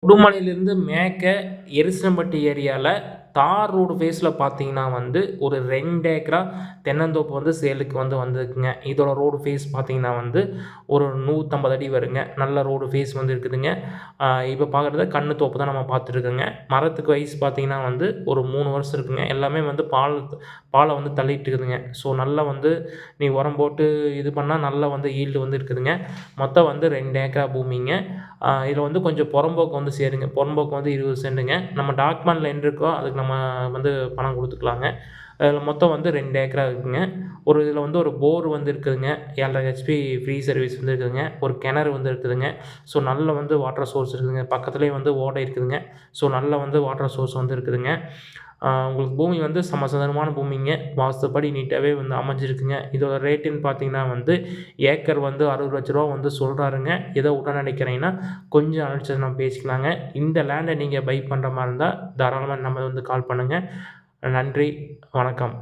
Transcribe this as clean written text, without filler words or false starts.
உடுமலையிலேருந்து மேற்க எருசலம்பட்டி ஏரியால தார் ரோடு ஃபேஸில பார்த்தீங்கன்னா வந்து, ஒரு 2 ஏக்கரா தென்னந்தோப்பு வந்து சேலுக்கு வந்து வந்திருக்குங்க. இதோட ரோடு ஃபேஸ் பார்த்தீங்கன்னா வந்து, ஒரு 150 அடி வருங்க. நல்ல ரோடு ஃபேஸ் வந்து இருக்குதுங்க. இப்ப பார்க்குறது கண்ணு தோப்பு தான் நம்ம பார்த்துட்டுருக்கோங்க. மரத்துக்கு வயசு பார்த்தீங்கன்னா வந்து, ஒரு 3 வருஷம் இருக்குங்க. எல்லாமே வந்து பால வந்து தள்ளிட்டு இருக்குதுங்க. ஸோ நல்லா வந்து உரம் போட்டு இது பண்ணா நல்லா வந்து ஈல்டு வந்து இருக்குதுங்க. மொத்தம் வந்து 2 ஏக்கரா பூமிங்க. இதில வந்து கொஞ்சம் புறம்போக்கு வந்து சேருங்க. புறம்போக்கு வந்து 20 சென்டுங்க. நம்ம டாக்குமெண்ட்ல என்ன இருக்கோ அதுக்கு நம்ம வந்து பணம் குடுத்துக்கலாங்க. அதில மொத்தம் வந்து 2 ஏக்கரா இருக்குங்க. இதில வந்து ஒரு போர் வந்து இருக்குதுங்க. 7.5 ஹெச்பி ஃப்ரீ சர்வீஸ் வந்து இருக்குதுங்க. ஒரு கிணறு வந்து இருக்குதுங்க. ஸோ நல்ல வந்து வாட்டர் சோர்ஸ் இருக்குதுங்க. பக்கத்திலேயே வந்து ஓடை இருக்குதுங்க. ஸோ நல்ல வந்து வாட்டர் சோர்ஸ் வந்து இருக்குதுங்க. உங்களுக்கு பூமி வந்து சமசதுரமான பூமிங்க. வாஸ்துப்படி நீட்டாவே வந்து அமைஞ்சிருக்குங்க. இதோட ரேட்டுன்னு பார்த்தீங்கன்னா வந்து, ஏக்கர் வந்து ரூ. 60,00,000 வந்து சொல்றாருங்க. ஏதோ உடனடி கிடைன்னா, கொஞ்சம் அனுசரிச்சு நம்ம பேசிக்கலாங்க. இந்த லேண்ட நீங்க பை பண்ற மாரி இருந்தா, தாராளமா நம்ம வந்து கால் பண்ணுங்க. நன்றி, வணக்கம்.